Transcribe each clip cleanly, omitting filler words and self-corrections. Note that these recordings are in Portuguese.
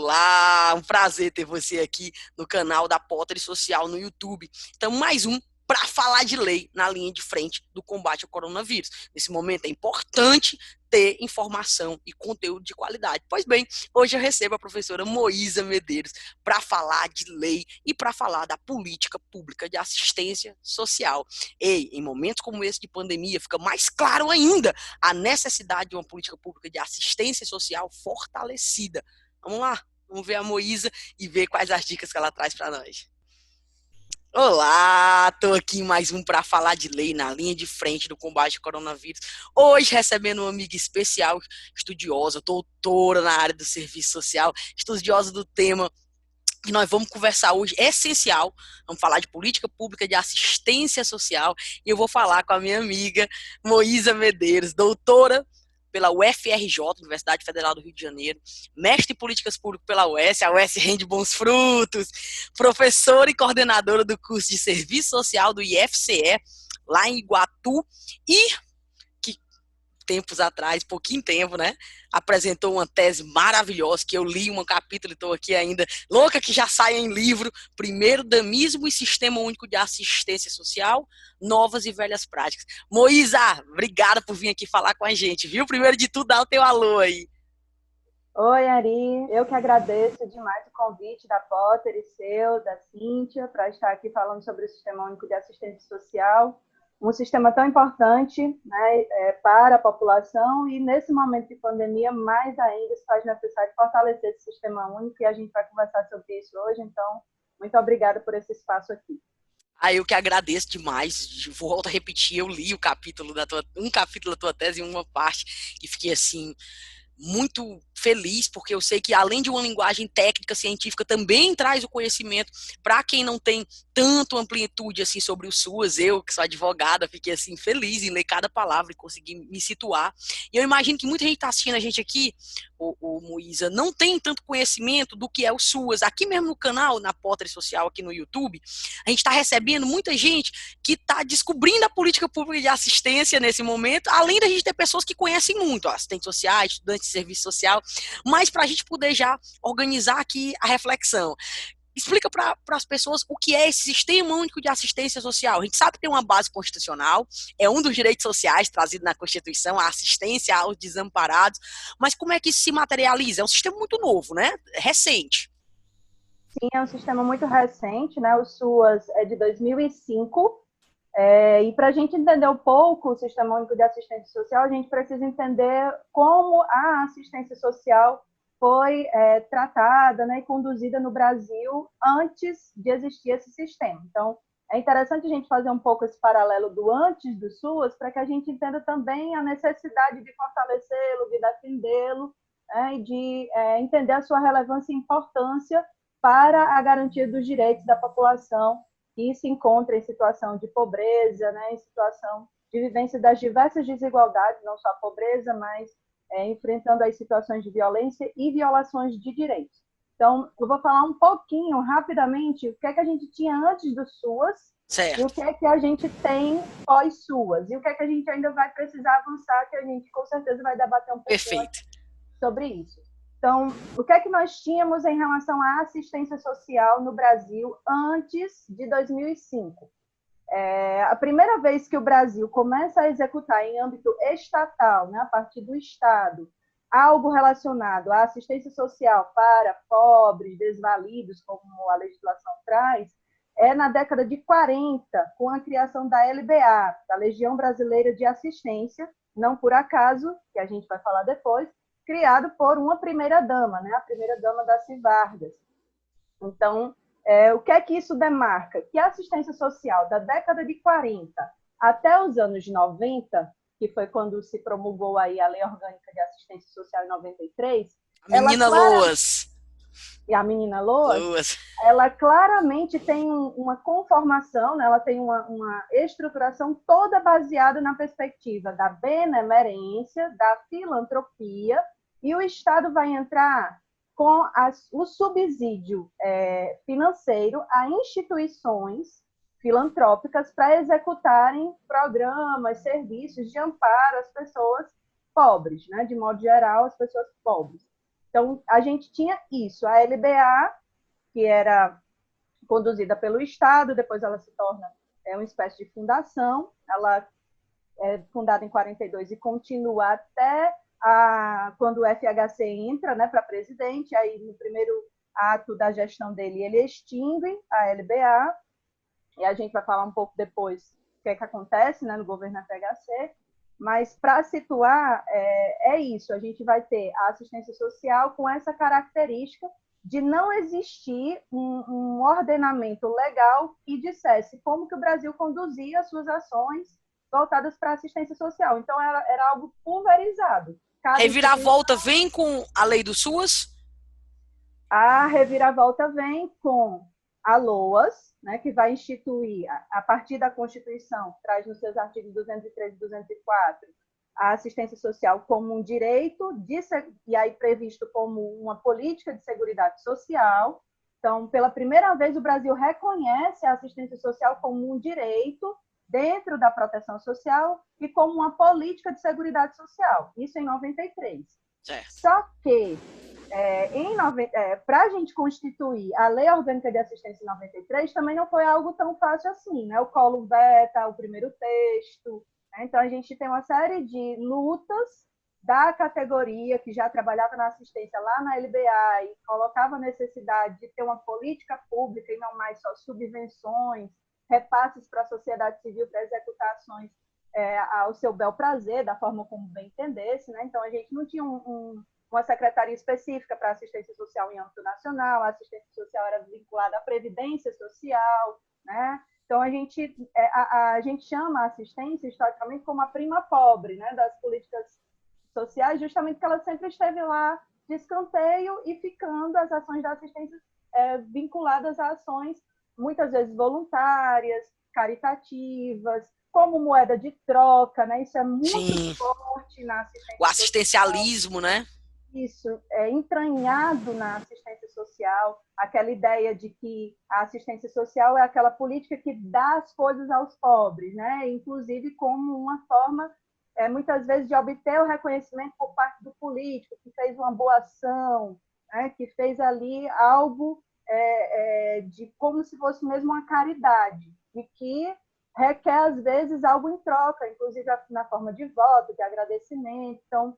Olá, um prazer ter você aqui no canal da Potter Social no YouTube. Então, mais um para falar de lei na linha de frente do combate ao coronavírus. Nesse momento é importante ter informação e conteúdo de qualidade. Pois bem, hoje eu recebo a professora Moísa Medeiros para falar de lei e para falar da política pública de assistência social. Em momentos como esse de pandemia, fica mais claro ainda a necessidade de uma política pública de assistência social fortalecida. Vamos lá, vamos ver a Moísa e ver quais as dicas que ela traz para nós. Olá, estou aqui mais um para falar de lei na linha de frente do combate ao coronavírus. Hoje recebendo uma amiga especial, estudiosa, doutora na área do serviço social, estudiosa do tema que nós vamos conversar hoje, é essencial. Vamos falar de política pública de assistência social e eu vou falar com a minha amiga Moísa Medeiros, doutora pela UFRJ, Universidade Federal do Rio de Janeiro, mestre em políticas públicas pela UES, a UES rende bons frutos, professora e coordenadora do curso de serviço social do IFCE, lá em Iguatu, e que tempos atrás, pouquinho tempo, né, apresentou uma tese maravilhosa, que eu li um capítulo e estou aqui ainda, louca que já saia em livro, Primeiro Damismo e Sistema Único de Assistência Social, Novas e Velhas Práticas. Moísa, obrigada por vir aqui falar com a gente, viu? Primeiro de tudo, dá o teu alô aí. Oi, Ari, eu que agradeço demais o convite da Potter e seu, da Cíntia, para estar aqui falando sobre o Sistema Único de Assistência Social, um sistema tão importante, né, para a população e nesse momento de pandemia, mais ainda se faz necessário fortalecer esse Sistema Único e a gente vai conversar sobre isso hoje, então, muito obrigada por esse espaço aqui. Eu que agradeço demais, volto a repetir, eu li um capítulo da tua tese em uma parte e fiquei assim, muito feliz, porque eu sei que além de uma linguagem técnica, científica, também traz o conhecimento para quem não tem tanto amplitude assim sobre o SUAS. Eu, que sou advogada, fiquei assim feliz em ler cada palavra e conseguir me situar. E eu imagino que muita gente está assistindo a gente aqui, o Moísa, não tem tanto conhecimento do que é o SUAS. Aqui mesmo no canal, na Potter Social, aqui no YouTube, a gente está recebendo muita gente que está descobrindo a política pública de assistência nesse momento, além da gente ter pessoas que conhecem muito, assistentes sociais, estudantes de serviço social, mas para a gente poder já organizar aqui a reflexão. Explica para as pessoas o que é esse Sistema Único de Assistência Social. A gente sabe que tem uma base constitucional, é um dos direitos sociais trazido na Constituição, a assistência aos desamparados, mas como é que isso se materializa? É um sistema muito novo, né? Recente. Sim, é um sistema muito recente, né? O SUAS é de 2005, e para a gente entender um pouco o Sistema Único de Assistência Social, a gente precisa entender como a assistência social foi tratada, né, e conduzida no Brasil antes de existir esse sistema. Então, é interessante a gente fazer um pouco esse paralelo do antes do SUAS para que a gente entenda também a necessidade de fortalecê-lo, de defendê-lo, né, e de entender a sua relevância e importância para a garantia dos direitos da população que se encontra em situação de pobreza, né, em situação de vivência das diversas desigualdades, não só a pobreza, mas enfrentando as situações de violência e violações de direitos. Então, eu vou falar um pouquinho, rapidamente, o que é que a gente tinha antes do SUAS, Certo. e o que é que a gente tem pós-SUAS, e o que é que a gente ainda vai precisar avançar, que a gente com certeza vai debater um pouquinho sobre isso. Então, o que é que nós tínhamos em relação à assistência social no Brasil antes de 2005? A primeira vez que o Brasil começa a executar em âmbito estatal, né, a partir do Estado, algo relacionado à assistência social para pobres, desvalidos, como a legislação traz, é na década de 40, com a criação da LBA, da Legião Brasileira de Assistência, não por acaso, que a gente vai falar depois, criado por uma primeira-dama, né, a primeira-dama Daci Vargas. Então, o que é que isso demarca? Que a assistência social da década de 40 até os anos 90, que foi quando se promulgou aí a Lei Orgânica de Assistência Social em 93, A menina Loas. E a menina Loas, ela claramente tem uma conformação, né? Ela tem uma estruturação toda baseada na perspectiva da benemerência, da filantropia, e o Estado vai entrar com o subsídio financeiro a instituições filantrópicas para executarem programas, serviços de amparo às pessoas pobres, né? De modo geral, as pessoas pobres. Então, a gente tinha isso, a LBA, que era conduzida pelo Estado, depois ela se torna uma espécie de fundação, ela é fundada em 42 e continua até quando o FHC entra, né, para presidente, aí no primeiro ato da gestão dele, ele extingue a LBA, e a gente vai falar um pouco depois o que é que acontece, né, no governo FHC, mas para situar, é isso, a gente vai ter a assistência social com essa característica de não existir um ordenamento legal que dissesse como que o Brasil conduzia as suas ações voltadas para a assistência social. Então, era algo pulverizado. Reviravolta vem com a lei do SUAS? A reviravolta vem com a LOAS, né, que vai instituir, a partir da Constituição, traz nos seus artigos 203 e 204, a assistência social como um direito, e aí previsto como uma política de seguridade social. Então, pela primeira vez, o Brasil reconhece a assistência social como um direito dentro da proteção social e como uma política de seguridade social. Isso em 93. Certo. Só que, para a gente constituir a Lei Orgânica de Assistência em 93, também não foi algo tão fácil assim, né? O Collor veta o primeiro texto. Então, a gente tem uma série de lutas da categoria que já trabalhava na assistência lá na LBA e colocava a necessidade de ter uma política pública e não mais só subvenções, repasses para a sociedade civil para executar ações ao seu bel prazer, da forma como bem entendesse, né? Então, a gente não tinha uma secretaria específica para assistência social em âmbito nacional, a assistência social era vinculada à previdência social, né? Então, a gente chama a assistência, historicamente, como a prima pobre, né, das políticas sociais, justamente porque ela sempre esteve lá de escanteio e ficando as ações da assistência vinculadas a ações, muitas vezes voluntárias, caritativas, como moeda de troca, né? Isso é muito forte na assistência social. O assistencialismo, né? Isso, é entranhado na assistência social, aquela ideia de que a assistência social é aquela política que dá as coisas aos pobres, né? Inclusive como uma forma, muitas vezes, de obter o reconhecimento por parte do político, que fez uma boa ação, né? Que fez ali algo de como se fosse mesmo uma caridade, e que requer, às vezes, algo em troca, inclusive na forma de voto, de agradecimento. Então,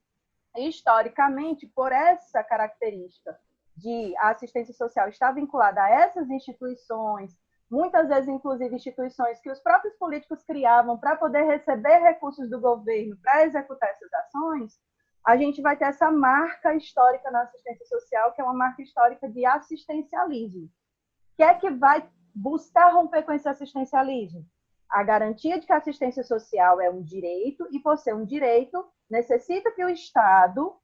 historicamente, por essa característica de a assistência social estar vinculada a essas instituições, muitas vezes, inclusive, instituições que os próprios políticos criavam para poder receber recursos do governo para executar essas ações, a gente vai ter essa marca histórica na assistência social, que é uma marca histórica de assistencialismo. O que é que vai buscar romper com esse assistencialismo? A garantia de que a assistência social é um direito, e por ser um direito, necessita que o Estado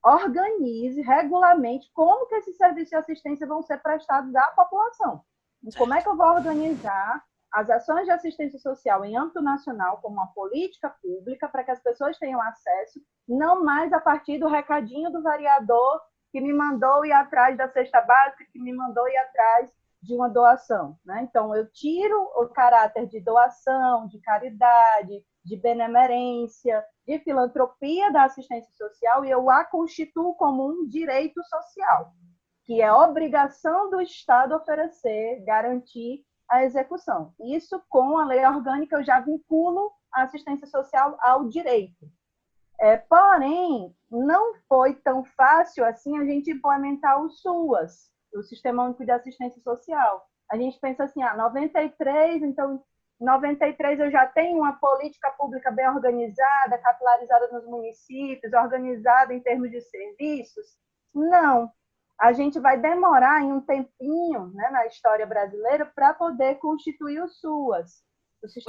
organize, regulamente, como que esses serviços de assistência vão ser prestados à população. E como é que eu vou organizar as ações de assistência social em âmbito nacional como uma política pública para que as pessoas tenham acesso, não mais a partir do recadinho do vereador que me mandou ir atrás da cesta básica, que me mandou ir atrás de uma doação, né? Então, eu tiro o caráter de doação, de caridade, de benemerência, de filantropia da assistência social e eu a constituo como um direito social, que é obrigação do Estado oferecer, garantir a execução. Isso, com a lei orgânica, eu já vinculo a assistência social ao direito. Porém, não foi tão fácil assim a gente implementar o SUAS, o Sistema Único de Assistência Social. A gente pensa assim, 93, então, em 93 eu já tenho uma política pública bem organizada, capilarizada nos municípios, organizada em termos de serviços. Não. A gente vai demorar em um tempinho, né, na história brasileira para poder constituir o SUAS.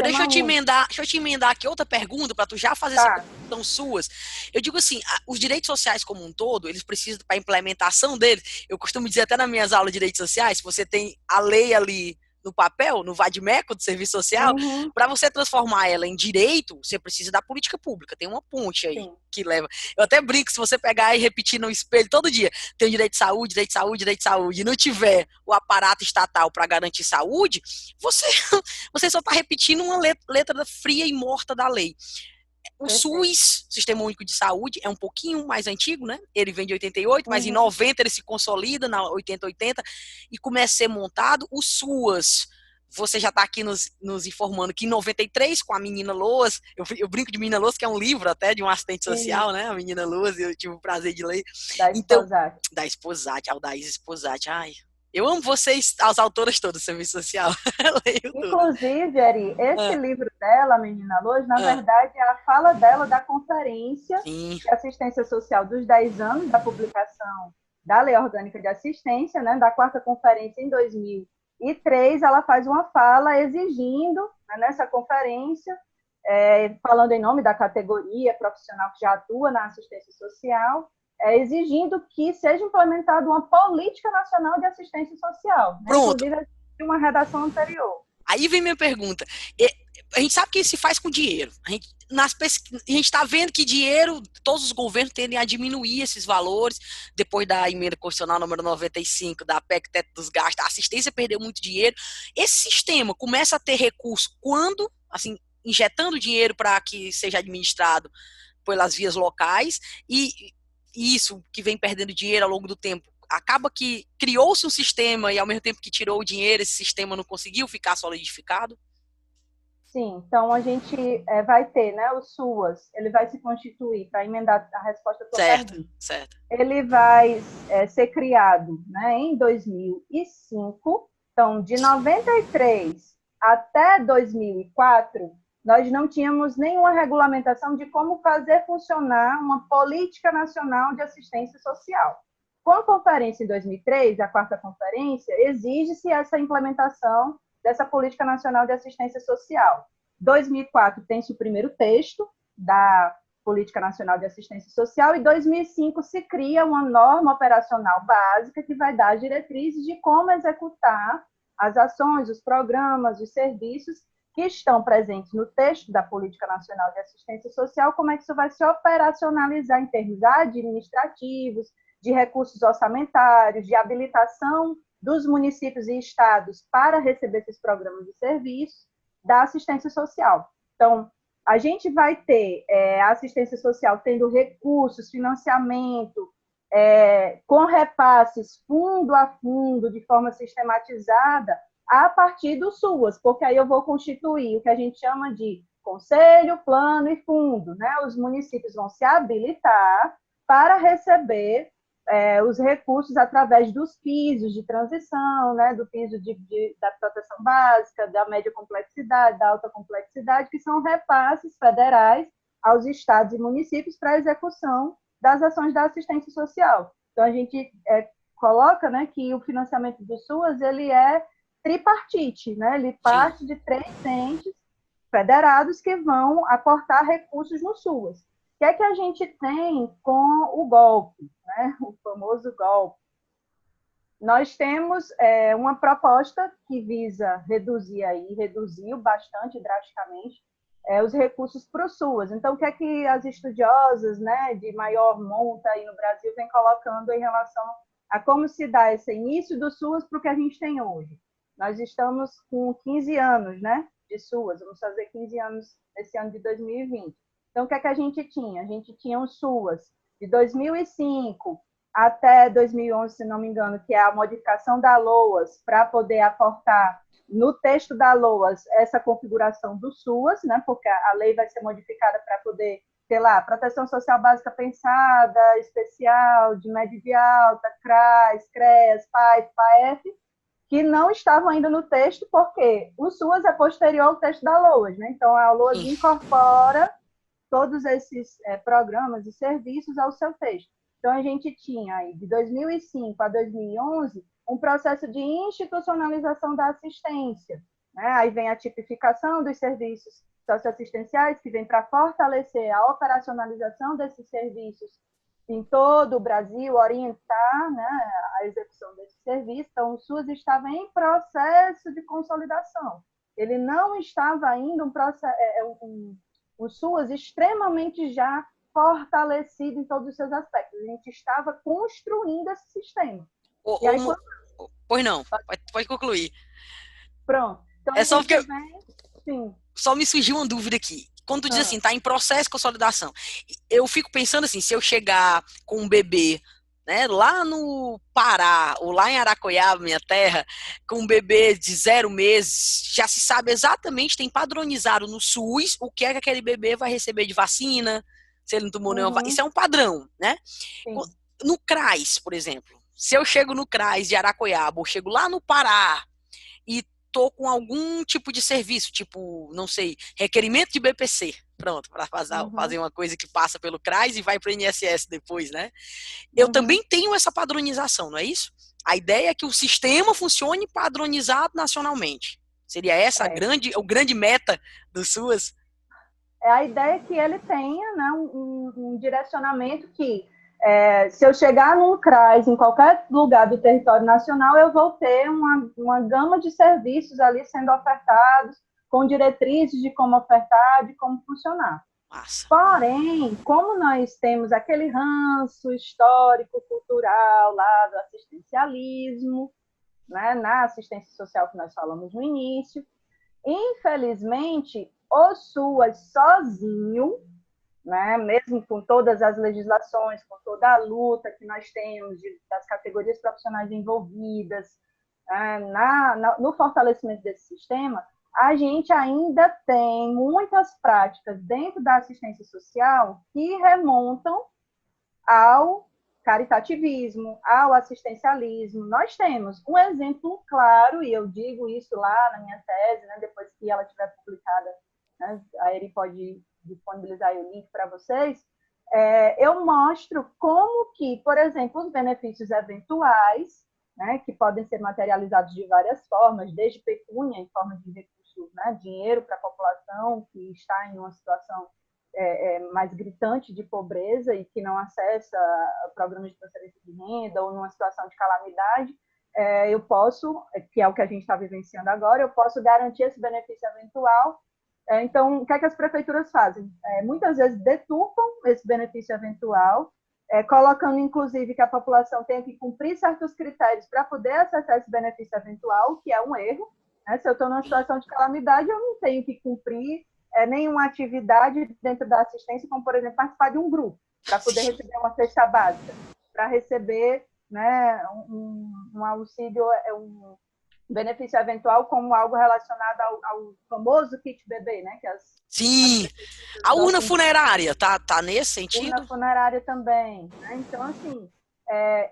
Deixa eu te emendar aqui outra pergunta para tu já fazer essa conclusão suas. Eu digo assim, os direitos sociais como um todo, eles precisam, para a implementação deles, eu costumo dizer até nas minhas aulas de direitos sociais, você tem a lei ali no papel, no vade-mecum do serviço social, para você transformar ela em direito, você precisa da política pública. Tem uma ponte aí que leva. Eu até brinco, se você pegar e repetir no espelho todo dia, tem direito de saúde, direito de saúde, direito de saúde, e não tiver o aparato estatal para garantir saúde, você só está repetindo uma letra fria e morta da lei. O SUS, Sistema Único de Saúde, é um pouquinho mais antigo, né? Ele vem de 88, mas em 90 ele se consolida, na 80, e começa a ser montado. O SUAS, você já está aqui nos informando que em 93, com a Menina Loas, eu brinco de Menina Loas, que é um livro até de um assistente social, né? A Menina Loas, eu tive o prazer de ler. Da Esposati. Da Esposati, Aldaís Esposati. Ai, eu amo vocês, as autoras todas do serviço social. Inclusive, Eri, esse livro dela, Menina Loas, na verdade, é a fala dela da conferência de assistência social dos 10 anos da publicação da Lei Orgânica de Assistência, né, da 4ª conferência em 2003, ela faz uma fala exigindo, né, nessa conferência, falando em nome da categoria profissional que já atua na assistência social, exigindo que seja implementada uma política nacional de assistência social. Né? Inclusive, uma redação anterior. Aí vem minha pergunta. A gente sabe que isso se faz com dinheiro. A gente está vendo que dinheiro, todos os governos tendem a diminuir esses valores. Depois da emenda constitucional número 95, da PEC Teto dos Gastos, a assistência perdeu muito dinheiro. Esse sistema começa a ter recurso quando, assim, injetando dinheiro para que seja administrado pelas vias locais, e isso que vem perdendo dinheiro ao longo do tempo, acaba que criou-se um sistema e ao mesmo tempo que tirou o dinheiro, esse sistema não conseguiu ficar solidificado? Sim, então a gente vai ter, né, o SUAS, ele vai se constituir, para emendar a resposta à sua pergunta. Certo. Ele vai ser criado, né, em 2005, então de 93 até 2004, nós não tínhamos nenhuma regulamentação de como fazer funcionar uma política nacional de assistência social. Com a conferência em 2003, a 4ª conferência, exige-se essa implementação dessa Política Nacional de Assistência Social. Em 2004, tem-se o primeiro texto da Política Nacional de Assistência Social e em 2005 se cria uma norma operacional básica que vai dar diretrizes de como executar as ações, os programas, os serviços que estão presentes no texto da Política Nacional de Assistência Social, como é que isso vai se operacionalizar em termos administrativos, de recursos orçamentários, de habilitação dos municípios e estados para receber esses programas e serviços da assistência social. Então, a gente vai ter a assistência social tendo recursos, financiamento, com repasses fundo a fundo, de forma sistematizada, a partir do SUAS, porque aí eu vou constituir o que a gente chama de conselho, plano e fundo. Né? Os municípios vão se habilitar para receber os recursos através dos pisos de transição, né, do piso da proteção básica, da média complexidade, da alta complexidade, que são repasses federais aos estados e municípios para a execução das ações da assistência social. Então, a gente coloca, né, que o financiamento do SUAS ele é tripartite, né? Ele parte de 3 entes federados que vão aportar recursos no SUAS. O que é que a gente tem com o golpe, né? O famoso golpe? Nós temos uma proposta que visa reduziu bastante drasticamente os recursos para o SUAS. Então, o que é que as estudiosas, né, de maior monta aí no Brasil vem colocando em relação a como se dá esse início do SUAS para o que a gente tem hoje? Nós estamos com 15 anos, né, de SUAS, vamos fazer 15 anos esse ano de 2020. Então, o que é que a gente tinha? A gente tinha um SUAS de 2005 até 2011, se não me engano, que é a modificação da LOAS, para poder aportar no texto da LOAS essa configuração do SUAS, né, porque a lei vai ser modificada para poder ter lá proteção social básica pensada, especial, de média e de alta, CRAS, CREAS, PAIF, PAEF, que não estavam ainda no texto, porque o SUAS é posterior ao texto da LOAS, né? Então, a LOAS incorpora todos esses programas e serviços ao seu texto. Então, a gente tinha aí, de 2005 a 2011, um processo de institucionalização da assistência. Né? Aí vem a tipificação dos serviços socioassistenciais, que vem para fortalecer a operacionalização desses serviços em todo o Brasil, orientar, né, a execução desse serviço. Então, o SUS estava em processo de consolidação. Ele não estava ainda um SUS extremamente já fortalecido em todos os seus aspectos. A gente estava construindo esse sistema. Pois não, pode concluir. Pronto. Então, só porque Sim. Só me surgiu uma dúvida aqui. quando tu diz assim, tá em processo de consolidação, eu fico pensando assim, se eu chegar com um bebê, né, lá no Pará, ou lá em Aracoiaba, minha terra, com um bebê de 0 meses, já se sabe exatamente, tem padronizado no SUS o que é que aquele bebê vai receber de vacina, se ele não tomou nenhuma vacina. Isso é um padrão, né? Sim. No CRAS, por exemplo, se eu chego no CRAS de Aracoiaba, ou chego lá no Pará, e tô com algum tipo de serviço, tipo, não sei, requerimento de BPC, pronto, para fazer uma coisa que passa pelo CRAS e vai para o INSS depois, né? Eu também tenho essa padronização, não é isso? A ideia é que o sistema funcione padronizado nacionalmente. Seria essa o grande meta do SUAS? É a ideia que ele tenha, né, um direcionamento que, se eu chegar num CRAS, em qualquer lugar do território nacional, eu vou ter uma gama de serviços ali sendo ofertados, com diretrizes de como ofertar, de como funcionar. Massa. Porém, como nós temos aquele ranço histórico, cultural lá do assistencialismo, né, na assistência social que nós falamos no início, infelizmente, o SUAS sozinho, né, mesmo com todas as legislações, com toda a luta que nós temos das categorias profissionais envolvidas, no fortalecimento desse sistema, a gente ainda tem muitas práticas dentro da assistência social que remontam ao caritativismo, ao assistencialismo. Nós temos um exemplo claro, e eu digo isso lá na minha tese, né, depois que ela estiver publicada, né, a Eri pode disponibilizar o link para vocês, eu mostro como que, por exemplo, os benefícios eventuais, né, que podem ser materializados de várias formas, desde pecúnia, em forma de recurso, né, dinheiro para a população que está em uma situação mais gritante de pobreza e que não acessa programas de transferência de renda ou numa situação de calamidade, eu posso, que é o que a gente está vivenciando agora, eu posso garantir esse benefício eventual. Então, o que é que as prefeituras fazem? Muitas vezes deturpam esse benefício eventual, colocando, inclusive, que a população tem que cumprir certos critérios para poder acessar esse benefício eventual, o que é um erro. Né? Se eu estou numa situação de calamidade, eu não tenho que cumprir nenhuma atividade dentro da assistência, como, por exemplo, participar de um grupo, para poder receber uma cesta básica, para receber, né, um auxílio, um benefício eventual como algo relacionado ao famoso kit bebê, né? Sim, a urna funerária, tá nesse sentido? Urna funerária também, né? Então, assim,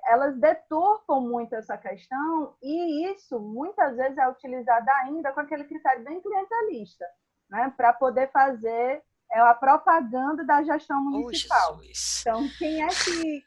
elas deturpam muito essa questão e isso, muitas vezes, é utilizado ainda com aquele critério bem clientelista, né? Para poder fazer a propaganda da gestão municipal. Então, quem é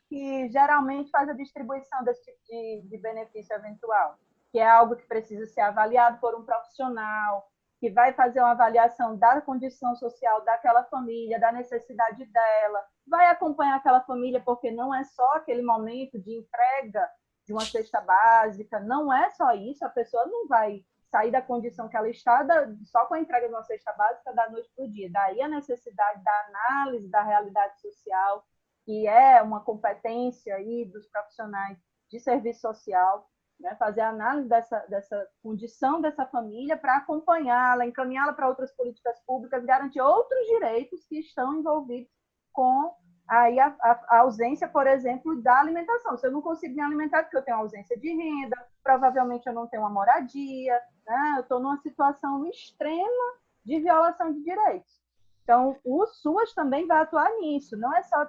que geralmente faz a distribuição desse tipo de benefício eventual? Que é algo que precisa ser avaliado por um profissional, que vai fazer uma avaliação da condição social daquela família, da necessidade dela, vai acompanhar aquela família, porque não é só aquele momento de entrega de uma cesta básica, não é só isso, a pessoa não vai sair da condição que ela está só com a entrega de uma cesta básica da noite para o dia. Daí a necessidade da análise da realidade social, que é uma competência aí dos profissionais de serviço social, né, fazer a análise dessa condição dessa família para acompanhá-la, encaminhá-la para outras políticas públicas, garantir outros direitos que estão envolvidos com aí a ausência, por exemplo, da alimentação. Se eu não consigo me alimentar porque eu tenho ausência de renda, provavelmente eu não tenho uma moradia, né, eu estou numa situação extrema de violação de direitos. Então, o SUAS também vai atuar nisso, não é só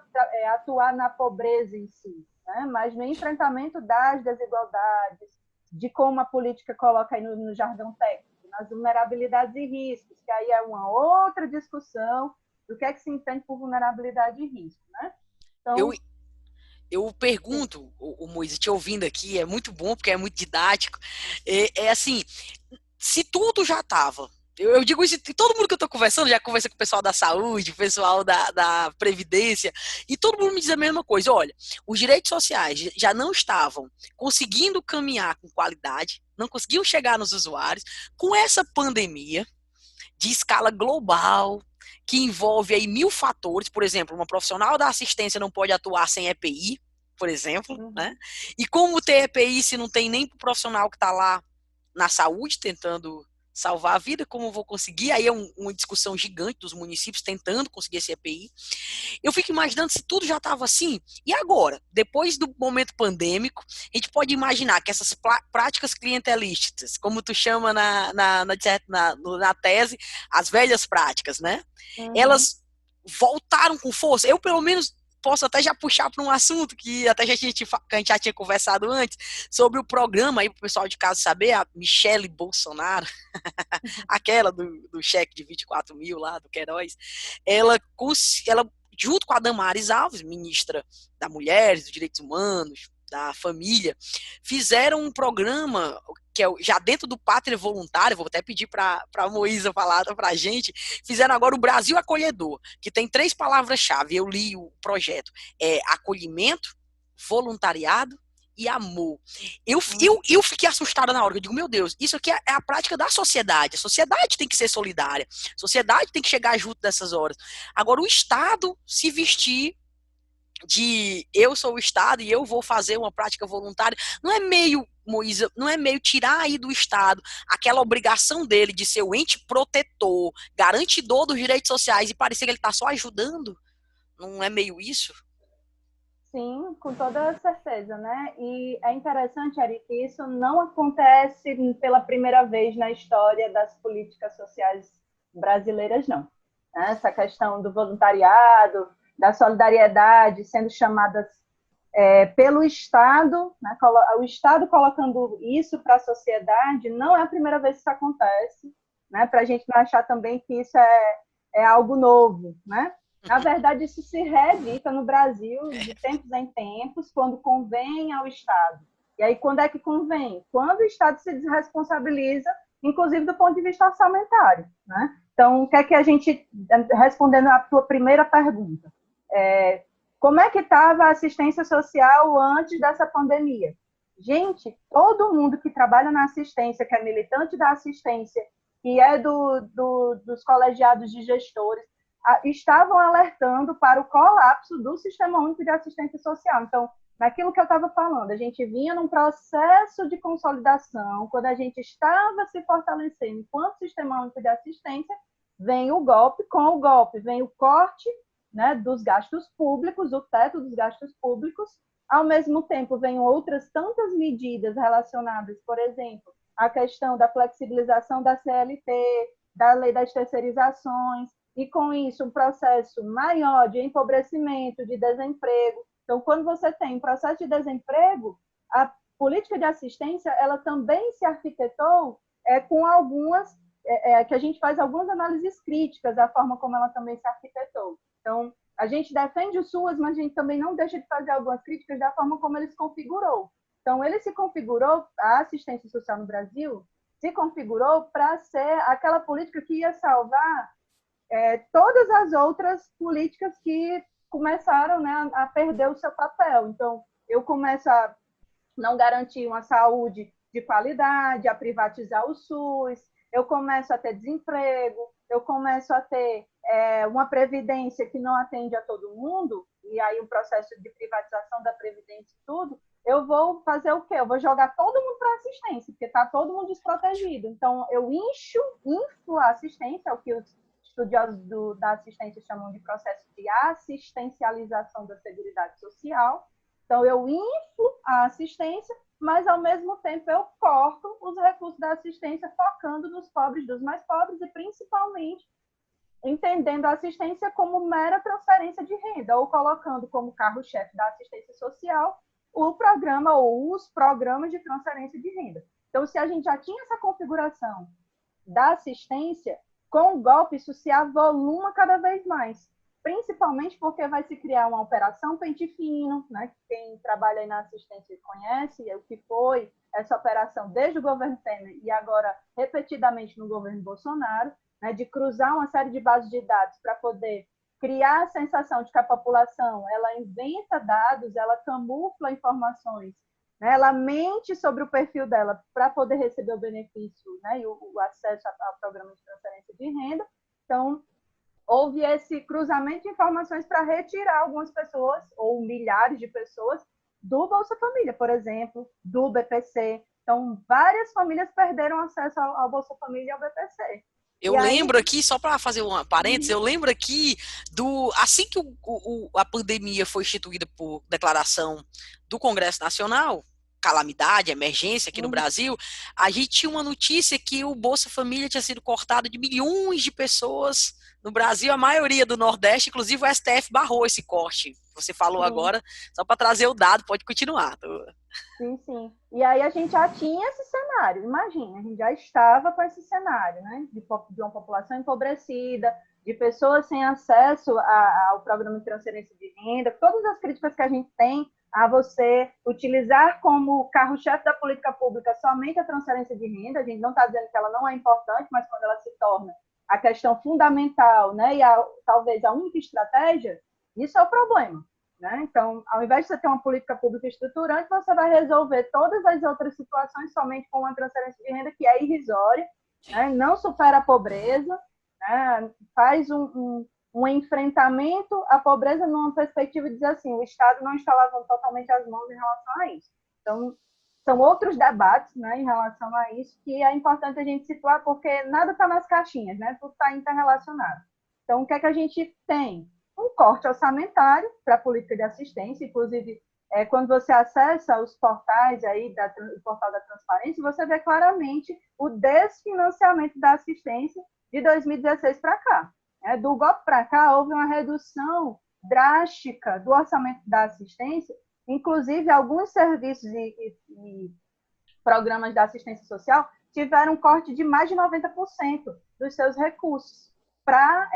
atuar na pobreza em si, né, mas no enfrentamento das desigualdades, de como a política coloca aí no jargão técnico, nas vulnerabilidades e riscos, que aí é uma outra discussão do que é que se entende por vulnerabilidade e risco, né? Então, eu pergunto, o Moisés, te ouvindo aqui, é muito bom, porque é muito didático, assim, se tudo já estava, eu digo isso, todo mundo que eu estou conversando, já conversei com o pessoal da saúde, o pessoal da Previdência, e todo mundo me diz a mesma coisa, olha, os direitos sociais já não estavam conseguindo caminhar com qualidade, não conseguiam chegar nos usuários, com essa pandemia de escala global, que envolve aí 1000 fatores, por exemplo, uma profissional da assistência não pode atuar sem EPI, por exemplo, né? E como ter EPI se não tem nem pro profissional que está lá na saúde tentando salvar a vida, como eu vou conseguir? Aí é uma discussão gigante dos municípios tentando conseguir esse EPI. Eu fico imaginando se tudo já estava assim, e agora? Depois do momento pandêmico, a gente pode imaginar que essas práticas clientelistas, como tu chama na tese, as velhas práticas, né? Elas voltaram com força. Eu, pelo menos, posso até já puxar para um assunto que até que a gente já tinha conversado antes, sobre o programa, aí para o pessoal de casa saber, a Michele Bolsonaro, aquela do cheque de 24 mil lá, do Queiroz, ela junto com a Damares Alves, ministra da Mulher, dos Direitos Humanos, da Família, fizeram um programa que é já dentro do Pátria Voluntária, vou até pedir para a Moísa falar para a gente, fizeram agora o Brasil Acolhedor, que tem 3 palavras-chave, eu li o projeto, acolhimento, voluntariado e amor. Eu fiquei assustada na hora, eu digo, meu Deus, isso aqui é a prática da sociedade, a sociedade tem que ser solidária, a sociedade tem que chegar junto dessas horas. Agora, o Estado se vestir de eu sou o Estado e eu vou fazer uma prática voluntária, não é meio, Moísa, não é meio tirar aí do Estado aquela obrigação dele de ser o ente protetor, garantidor dos direitos sociais e parecer que ele está só ajudando? Não é meio isso? Sim, com toda certeza, né? E é interessante, Ari, que isso não acontece pela primeira vez na história das políticas sociais brasileiras, não. Essa questão do voluntariado, da solidariedade sendo chamadas pelo Estado, né? O Estado colocando isso para a sociedade, não é a primeira vez que isso acontece, né? Para a gente não achar também que isso é algo novo, né? Na verdade, isso se reedita no Brasil de tempos em tempos, quando convém ao Estado. E aí, quando é que convém? Quando o Estado se desresponsabiliza, inclusive do ponto de vista orçamentário, né? Então, o que é que a gente, respondendo à tua primeira pergunta, como é que estava a assistência social antes dessa pandemia? Gente, todo mundo que trabalha na assistência, que é militante da assistência, que é dos colegiados de gestores, estavam alertando para o colapso do Sistema Único de Assistência Social. Então, naquilo que eu estava falando, a gente vinha num processo de consolidação, quando a gente estava se fortalecendo enquanto Sistema Único de Assistência, vem o golpe, com o golpe vem o corte, né, dos gastos públicos, o teto dos gastos públicos, ao mesmo tempo vem outras tantas medidas relacionadas, por exemplo, à questão da flexibilização da CLT, da lei das terceirizações, e com isso um processo maior de empobrecimento, de desemprego. Então, quando você tem um processo de desemprego, a política de assistência ela também se arquitetou com algumas, que a gente faz algumas análises críticas da forma como ela também se arquitetou. Então, a gente defende o SUAS, mas a gente também não deixa de fazer algumas críticas da forma como ele se configurou. Então, ele se configurou, a assistência social no Brasil se configurou para ser aquela política que ia salvar todas as outras políticas que começaram, né, a perder o seu papel. Então, eu começo a não garantir uma saúde de qualidade, a privatizar o SUS, eu começo a ter desemprego, eu começo a ter uma previdência que não atende a todo mundo, e aí um processo de privatização da previdência e tudo, eu vou fazer o quê? Eu vou jogar todo mundo para assistência, porque está todo mundo desprotegido. Então, eu inflo a assistência, é o que os estudiosos da assistência chamam de processo de assistencialização da Seguridade Social. Então, eu inflo a assistência, mas, ao mesmo tempo, eu corto os recursos da assistência, focando nos pobres dos mais pobres e, principalmente, entendendo a assistência como mera transferência de renda, ou colocando como carro-chefe da assistência social o programa ou os programas de transferência de renda. Então, se a gente já tinha essa configuração da assistência, com o golpe isso se avoluma cada vez mais, principalmente porque vai se criar uma operação pente fino, né? Quem trabalha aí na assistência conhece o que foi essa operação desde o governo Temer e agora repetidamente no governo Bolsonaro, né? De cruzar uma série de bases de dados para poder criar a sensação de que a população ela inventa dados, ela camufla informações, né? Ela mente sobre o perfil dela para poder receber o benefício, né? E o acesso ao programa de transferência de renda. Então, houve esse cruzamento de informações para retirar algumas pessoas, ou milhares de pessoas, do Bolsa Família, por exemplo, do BPC. Então, várias famílias perderam acesso ao Bolsa Família e ao BPC. Eu lembro aqui, só para fazer uma parênteses, eu lembro aqui assim que a pandemia foi instituída por declaração do Congresso Nacional, calamidade, emergência aqui no Brasil, a gente tinha uma notícia que o Bolsa Família tinha sido cortado de milhões de pessoas no Brasil, a maioria do Nordeste, inclusive o STF barrou esse corte. Você falou agora, só para trazer o dado, pode continuar. Sim. E aí a gente já tinha esse cenário, imagina, a gente já estava com esse cenário, né? De uma população empobrecida, de pessoas sem acesso ao programa de transferência de renda, todas as críticas que a gente tem a você utilizar como carro-chefe da política pública somente a transferência de renda. A gente não está dizendo que ela não é importante, mas quando ela se torna a questão fundamental, né, e talvez a única estratégia, isso é o problema. Né? Então, ao invés de você ter uma política pública estruturante, você vai resolver todas as outras situações somente com uma transferência de renda que é irrisória, né? Não supera a pobreza, né? Faz um enfrentamento à pobreza numa perspectiva de dizer assim, o Estado não está lavando totalmente as mãos em relação a isso. Então, são outros debates, né, em relação a isso, que é importante a gente situar, porque nada está nas caixinhas, né? Tudo está interrelacionado. Então, o que é que a gente tem? Um corte orçamentário para a política de assistência, inclusive, quando você acessa os portais aí, o portal da transparência, você vê claramente o desfinanciamento da assistência de 2016 para cá. Do golpe para cá, houve uma redução drástica do orçamento da assistência, inclusive alguns serviços e programas da assistência social tiveram um corte de mais de 90% dos seus recursos para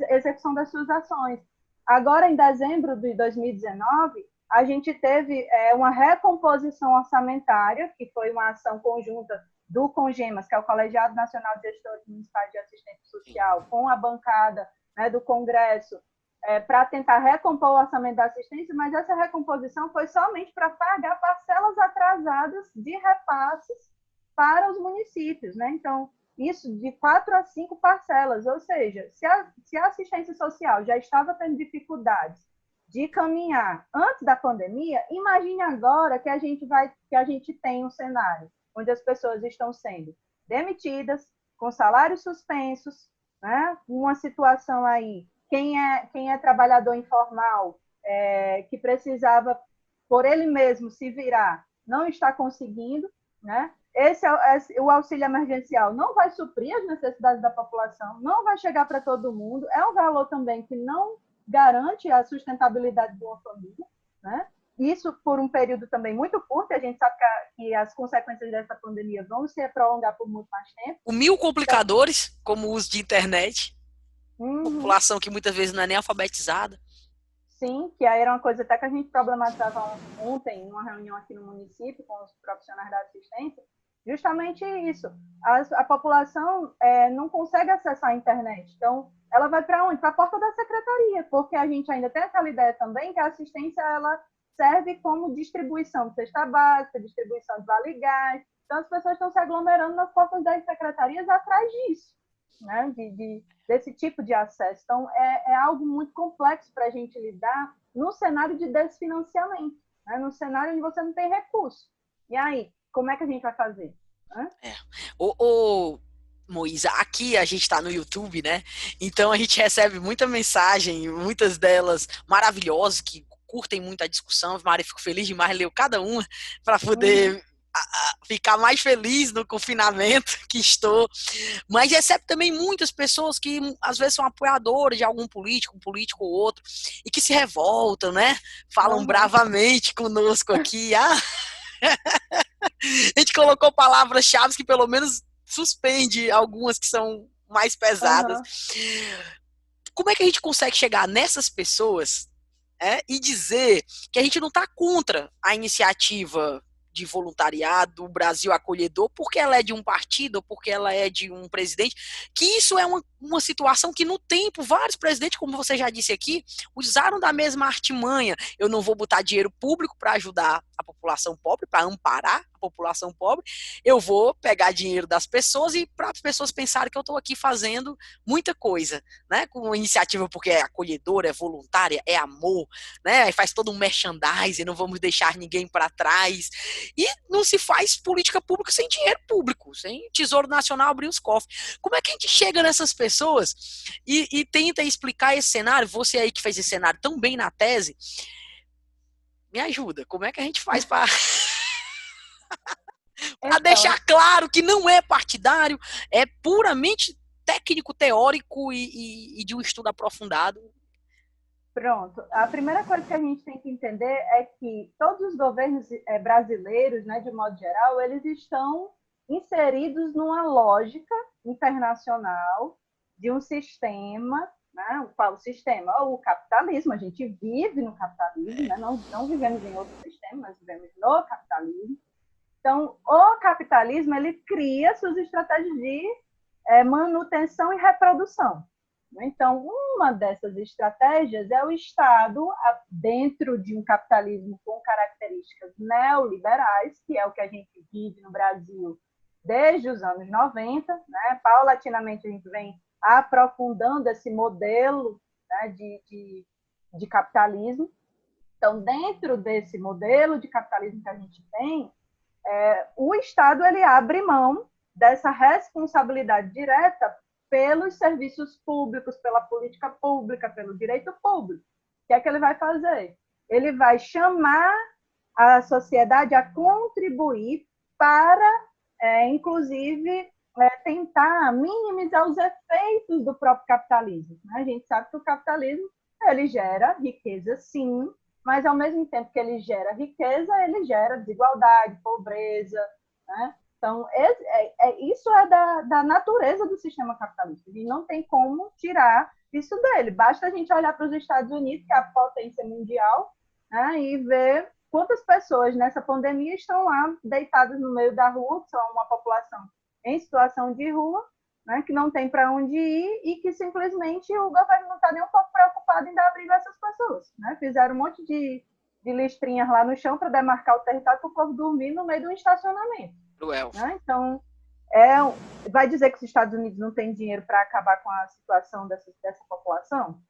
execução das suas ações. Agora, em dezembro de 2019, a gente teve uma recomposição orçamentária, que foi uma ação conjunta do CONGEMAS, que é o Colegiado Nacional de Gestores Municipais de Assistência Social, com a bancada, né, do Congresso, para tentar recompor o orçamento da assistência, mas essa recomposição foi somente para pagar parcelas atrasadas de repasses para os municípios, né? Então, isso de 4 a 5 parcelas, ou seja, se a assistência social já estava tendo dificuldades de caminhar antes da pandemia, imagine agora que a gente tem um cenário onde as pessoas estão sendo demitidas, com salários suspensos, né? Uma situação aí, quem é trabalhador informal, que precisava, por ele mesmo, se virar, não está conseguindo, né? O auxílio emergencial não vai suprir as necessidades da população, não vai chegar para todo mundo, é um valor também que não garante a sustentabilidade de uma família, né? Isso por um período também muito curto, a gente sabe que as consequências dessa pandemia vão se prolongar por muito mais tempo. Com mil complicadores, como o uso de internet, população que muitas vezes não é nem alfabetizada. Sim, que aí era uma coisa até que a gente problematizava ontem, numa reunião aqui no município, com os profissionais da assistência, justamente isso. A população não consegue acessar a internet. Então, ela vai para onde? Para a porta da secretaria, porque a gente ainda tem aquela ideia também que a assistência ela serve como distribuição de cesta básica, distribuição de vale-gás. Então, as pessoas estão se aglomerando nas portas das secretarias atrás disso, né? Desse tipo de acesso. Então, é algo muito complexo para a gente lidar no cenário de desfinanciamento, né? No cenário onde você não tem recurso. E aí, como é que a gente vai fazer? Moisa, aqui a gente está no YouTube, né? Então a gente recebe muita mensagem, muitas delas maravilhosas, que curtem muito a discussão. Maria, fico feliz demais, leu cada uma para poder ficar mais feliz no confinamento que estou. Mas recebe também muitas pessoas que às vezes são apoiadoras de algum político, um político ou outro, e que se revoltam, né? Falam bravamente conosco aqui. A gente colocou palavras-chave que pelo menos suspende algumas que são mais pesadas. Como é que a gente consegue chegar nessas pessoas e dizer que a gente não está contra a iniciativa de voluntariado, o Brasil acolhedor, porque ela é de um partido, ou porque ela é de um presidente, que isso é uma situação que no tempo, vários presidentes, como você já disse aqui, usaram da mesma artimanha. Eu não vou botar dinheiro público para ajudar a população pobre, para amparar a população pobre, eu vou pegar dinheiro das pessoas e para as pessoas pensarem que eu estou aqui fazendo muita coisa, né? Com iniciativa porque é acolhedora, é voluntária, é amor, né? Aí faz todo um merchandising, não vamos deixar ninguém para trás. E não se faz política pública sem dinheiro público, sem Tesouro Nacional abrir os cofres. Como é que a gente chega nessas pessoas e tenta explicar esse cenário? Você aí que fez esse cenário tão bem na tese, me ajuda. Como é que a gente faz para Então, deixar claro que não é partidário, é puramente técnico, teórico e de um estudo aprofundado? Pronto. A primeira coisa que a gente tem que entender é que todos os governos brasileiros, né, de modo geral, eles estão inseridos numa lógica internacional de um sistema, né, qual o sistema? O capitalismo. A gente vive no capitalismo, né, não vivemos em outro sistema, mas vivemos no capitalismo. Então, o capitalismo, ele cria suas estratégias de manutenção e reprodução. Então, uma dessas estratégias é o Estado, dentro de um capitalismo com características neoliberais, que é o que a gente vive no Brasil desde os anos 90, né? Paulatinamente a gente vem aprofundando esse modelo, né, de capitalismo. Então, dentro desse modelo de capitalismo que a gente tem, o Estado ele abre mão dessa responsabilidade direta pelos serviços públicos, pela política pública, pelo direito público. O que é que ele vai fazer? Ele vai chamar a sociedade a contribuir para, inclusive, tentar minimizar os efeitos do próprio capitalismo. A gente sabe que o capitalismo ele gera riqueza, sim, mas, ao mesmo tempo que ele gera riqueza, ele gera desigualdade, pobreza, né? Então, isso é da natureza do sistema capitalista. E não tem como tirar isso dele. Basta a gente olhar para os Estados Unidos, que é a potência mundial, né, e ver quantas pessoas nessa pandemia estão lá deitadas no meio da rua, que são uma população em situação de rua, né, que não tem para onde ir e que simplesmente o governo não está nem um pouco preocupado em dar abrigo a essas pessoas. Né? Fizeram um monte de listrinhas lá no chão para demarcar o território para o povo dormir no meio de um estacionamento. Né? Então, vai dizer que os Estados Unidos não têm dinheiro para acabar com a situação dessa população?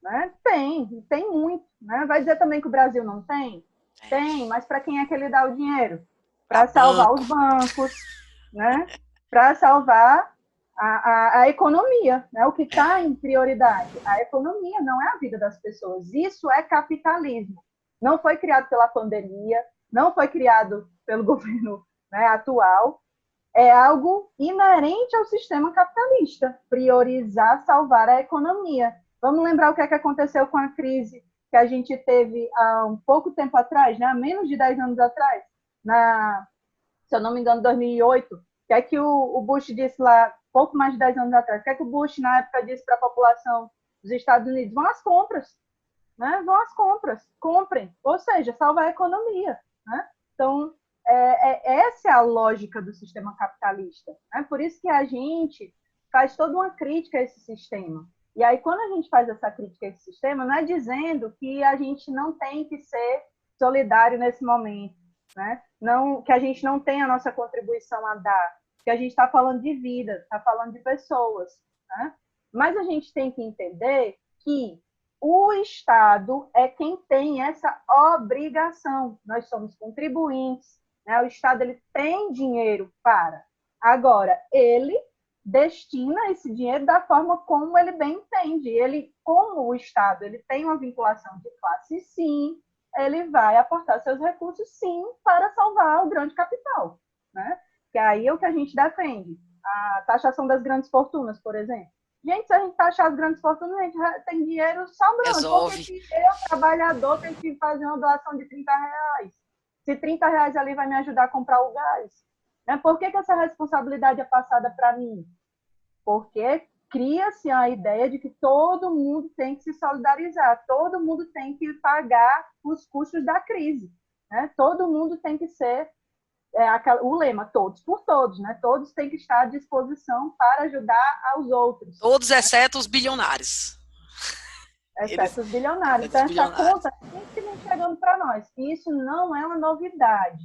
Né? Tem muito. Né? Vai dizer também que o Brasil não tem? Tem, mas para quem é que ele dá o dinheiro? Para salvar os bancos, né? Para salvar a economia, né? O que está em prioridade. A economia não é a vida das pessoas. Isso é capitalismo. Não foi criado pela pandemia, não foi criado pelo governo, né, atual. É algo inerente ao sistema capitalista, priorizar, salvar a economia. Vamos lembrar o que aconteceu com a crise que a gente teve há um pouco tempo atrás, né? Há menos de 10 anos atrás, se eu não me engano, 2008. O que é que o Bush disse lá, pouco mais de 10 anos atrás? O que é que o Bush, na época, disse para a população dos Estados Unidos? Vão às compras, né? Vão às compras, comprem. Ou seja, salvar a economia. Né? Então, essa é a lógica do sistema capitalista. Né? Por isso que a gente faz toda uma crítica a esse sistema. E aí, quando a gente faz essa crítica a esse sistema, não é dizendo que a gente não tem que ser solidário nesse momento, né? Não, que a gente não tem a nossa contribuição a dar, que a gente está falando de vida, está falando de pessoas. Né? Mas a gente tem que entender que o Estado é quem tem essa obrigação. Nós somos contribuintes, né? O Estado ele tem dinheiro para. Agora, ele destina esse dinheiro da forma como ele bem entende. Ele, como o Estado ele tem uma vinculação de classe, sim, ele vai aportar seus recursos, sim, para salvar o grande capital. Né? Que aí é o que a gente defende. A taxação das grandes fortunas, por exemplo. Gente, se a gente taxar as grandes fortunas, a gente tem dinheiro sobrando. Porque eu, trabalhador, tenho que fazer uma doação de R$30. Se R$30 ali vai me ajudar a comprar o gás. Né? Por que essa responsabilidade é passada para mim? Porque cria-se a ideia de que todo mundo tem que se solidarizar, todo mundo tem que pagar os custos da crise. Né? Todo mundo tem que ser, o lema, todos por todos, né? Todos têm que estar à disposição para ajudar aos outros. Todos, exceto os bilionários. Excessos bilionários. Então, essa conta sempre vem chegando para nós. E isso não é uma novidade.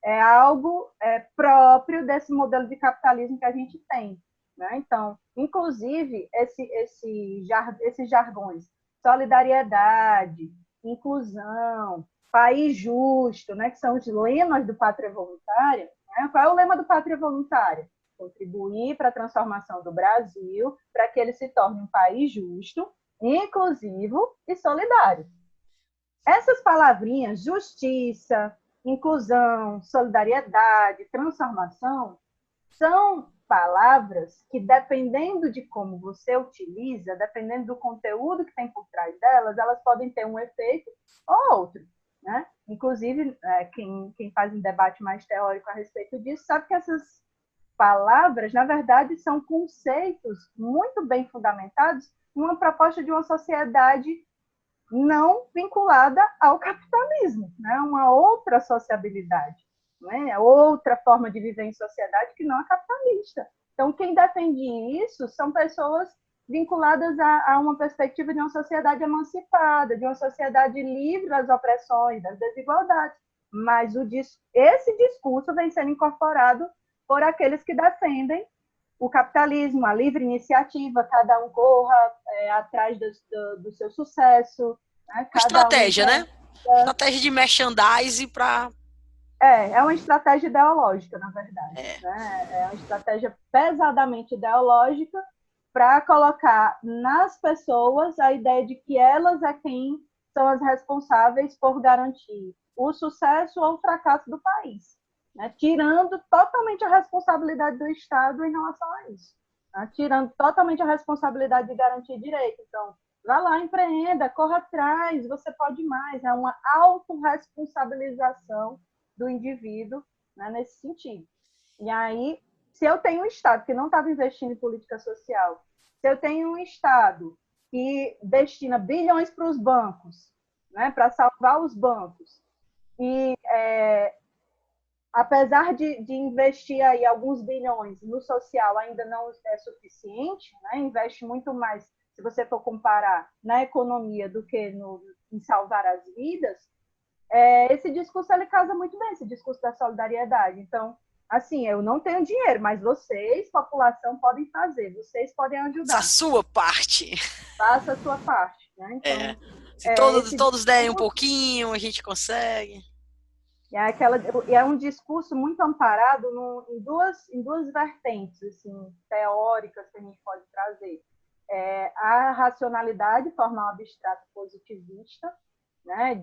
É algo próprio desse modelo de capitalismo que a gente tem. Né? Então, inclusive, esses jargões, solidariedade, inclusão, país justo, né? Que são os lemas do Pátria Voluntária. Né? Qual é o lema do Pátria Voluntária? Contribuir para a transformação do Brasil, para que ele se torne um país justo, inclusivo e solidário. Essas palavrinhas, justiça, inclusão, solidariedade, transformação, são palavras que, dependendo de como você utiliza, dependendo do conteúdo que tem por trás delas, elas podem ter um efeito ou outro. Né? Inclusive, quem faz um debate mais teórico a respeito disso sabe que essas palavras, na verdade, são conceitos muito bem fundamentados numa proposta de uma sociedade não vinculada ao capitalismo, né? Uma outra sociabilidade, né? Outra forma de viver em sociedade que não é capitalista. Então, quem defende isso são pessoas vinculadas a uma perspectiva de uma sociedade emancipada, de uma sociedade livre das opressões, das desigualdades. Mas esse discurso vem sendo incorporado por aqueles que defendem o capitalismo, a livre iniciativa, cada um corra atrás do seu sucesso. Né? Estratégia, né? Estratégia de merchandising para... É uma estratégia ideológica, na verdade. Né? É uma estratégia pesadamente ideológica para colocar nas pessoas a ideia de que elas é quem são as responsáveis por garantir o sucesso ou o fracasso do país. Né, tirando totalmente a responsabilidade do Estado em relação a isso. Né, tirando totalmente a responsabilidade de garantir direito. Então, vá lá, empreenda, corra atrás, você pode mais. É uma autorresponsabilização do indivíduo, né, nesse sentido. E aí, se eu tenho um Estado que não estava investindo em política social, se eu tenho um Estado que destina bilhões para os bancos, né, para salvar os bancos, e apesar de investir aí alguns bilhões no social, ainda não é suficiente, né? Investe muito mais, se você for comparar, na economia do que em salvar as vidas, esse discurso ele casa muito bem, esse discurso da solidariedade. Então, assim, eu não tenho dinheiro, mas vocês, população, podem fazer, vocês podem ajudar. A sua parte. Faça a sua parte. Né? Então, se todos derem um pouquinho, a gente consegue. É um discurso muito amparado em duas vertentes assim, teóricas que a gente pode trazer. A racionalidade formal abstrato positivista, né,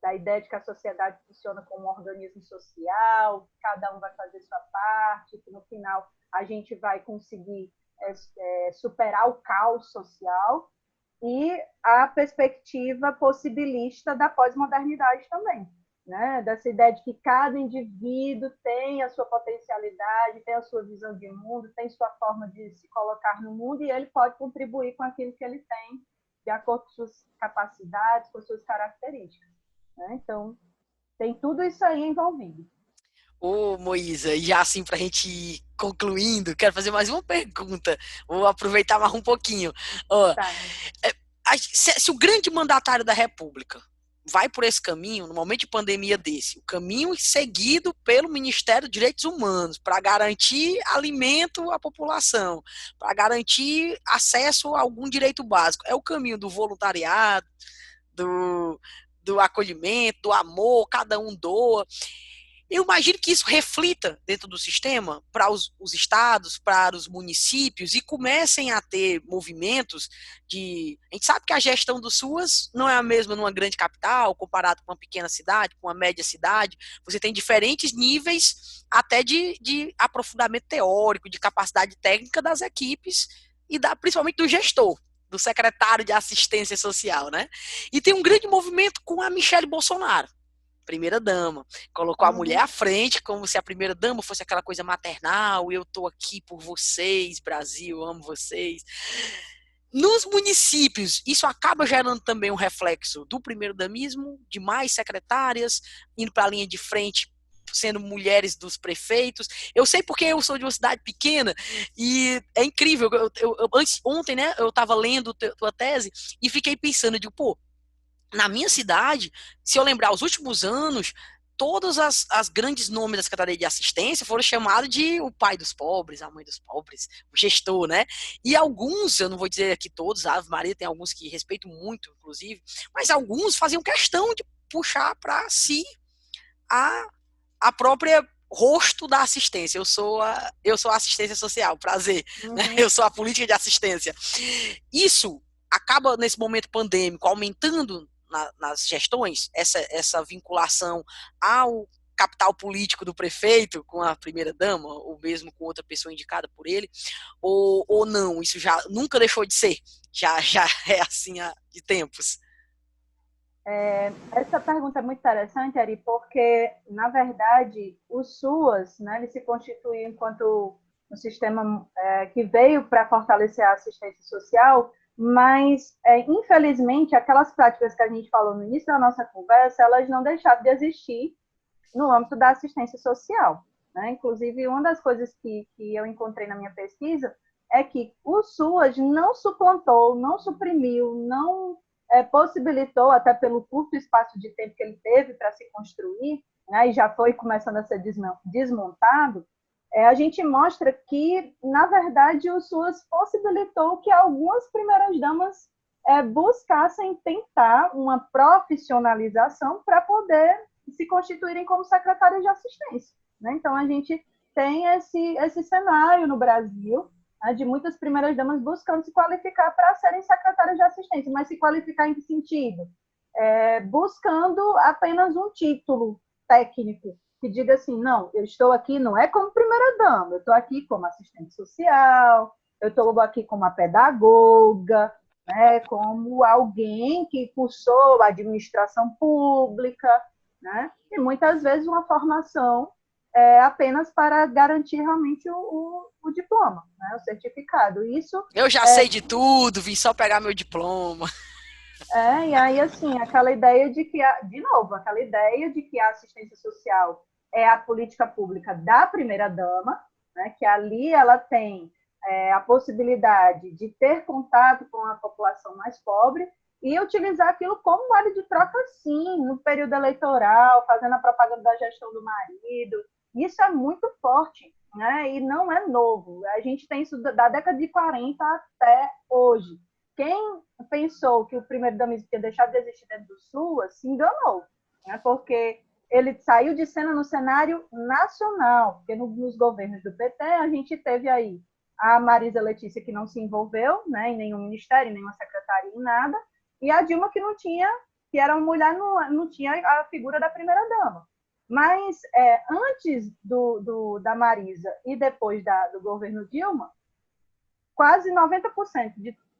da ideia de que a sociedade funciona como um organismo social, que cada um vai fazer sua parte, que no final a gente vai conseguir superar o caos social, e a perspectiva possibilista da pós-modernidade também. Né, dessa ideia de que cada indivíduo tem a sua potencialidade, tem a sua visão de mundo, tem sua forma de se colocar no mundo e ele pode contribuir com aquilo que ele tem, de acordo com suas capacidades, com suas características. Né? Então, tem tudo isso aí envolvido. Ô, Moísa, e já assim, para a gente ir concluindo, quero fazer mais uma pergunta. Vou aproveitar mais um pouquinho. Tá. Se o grande mandatário da República vai por esse caminho, no momento de pandemia desse, o caminho seguido pelo Ministério dos Direitos Humanos para garantir alimento à população, para garantir acesso a algum direito básico, é o caminho do voluntariado, do acolhimento, do amor, cada um doa. Eu imagino que isso reflita dentro do sistema para os estados, para os municípios e comecem a ter movimentos de... A gente sabe que a gestão do SUAS não é a mesma numa grande capital, comparado com uma pequena cidade, com uma média cidade. Você tem diferentes níveis até de aprofundamento teórico, de capacidade técnica das equipes e principalmente do gestor, do secretário de assistência social, né? E tem um grande movimento com a Michelle Bolsonaro, primeira-dama, colocou a mulher à frente, como se a primeira-dama fosse aquela coisa maternal, eu tô aqui por vocês, Brasil, amo vocês. Nos municípios, isso acaba gerando também um reflexo do primeiro-damismo, de mais secretárias, indo para a linha de frente, sendo mulheres dos prefeitos. Eu sei porque eu sou de uma cidade pequena e é incrível. Ontem, né, eu estava lendo tua tese e fiquei pensando, de pô, na minha cidade, se eu lembrar os últimos anos, todos as grandes nomes da Secretaria de Assistência foram chamados de o pai dos pobres, a mãe dos pobres, o gestor, né? E alguns, eu não vou dizer aqui todos, a Ave Maria tem alguns que respeito muito, inclusive, mas alguns faziam questão de puxar para si a, a própria rosto da assistência. Eu sou a assistência social, prazer, né? Eu sou a política de assistência. Isso acaba, nesse momento pandêmico, aumentando nas gestões, essa vinculação ao capital político do prefeito com a primeira-dama, ou mesmo com outra pessoa indicada por ele, ou não, isso já nunca deixou de ser, já é assim de tempos. Essa pergunta é muito interessante, Ari, porque, na verdade, o SUAS, né, ele se constitui enquanto um sistema que veio para fortalecer a assistência social, mas, infelizmente, aquelas práticas que a gente falou no início da nossa conversa, elas não deixaram de existir no âmbito da assistência social, né? Inclusive, uma das coisas que eu encontrei na minha pesquisa é que o SUAS não suplantou, não suprimiu, não possibilitou, até pelo curto espaço de tempo que ele teve para se construir, né, e já foi começando a ser desmontado, a gente mostra que, na verdade, o SUAS possibilitou que algumas primeiras-damas buscassem tentar uma profissionalização para poder se constituírem como secretárias de assistência, né? Então, a gente tem esse cenário no Brasil, né, de muitas primeiras-damas buscando se qualificar para serem secretárias de assistência, mas se qualificar em que sentido? Buscando apenas um título técnico, que diga assim, não, eu estou aqui não é como primeira-dama, eu estou aqui como assistente social, eu estou aqui como a pedagoga, né, como alguém que cursou administração pública, né, e muitas vezes uma formação apenas para garantir realmente o diploma, né, o certificado. Isso eu já sei de tudo, vim só pegar meu diploma. E aí, assim, aquela ideia de que, de novo, aquela ideia de que a assistência social é a política pública da primeira-dama, né, que ali ela tem a possibilidade de ter contato com a população mais pobre e utilizar aquilo como vale de troca, sim, no período eleitoral, fazendo a propaganda da gestão do marido. Isso é muito forte, né, e não é novo. A gente tem isso da década de 40 até hoje. Quem pensou que o primeiro-damismo tinha deixado de existir dentro do SUAS se enganou, né? Porque ele saiu de cena no cenário nacional, porque nos governos do PT a gente teve aí a Marisa Letícia, que não se envolveu, né, em nenhum ministério, em nenhuma secretaria, em nada, e a Dilma, que não tinha, que era uma mulher, não tinha a figura da primeira-dama. Mas antes da Marisa e depois do governo Dilma, quase 90%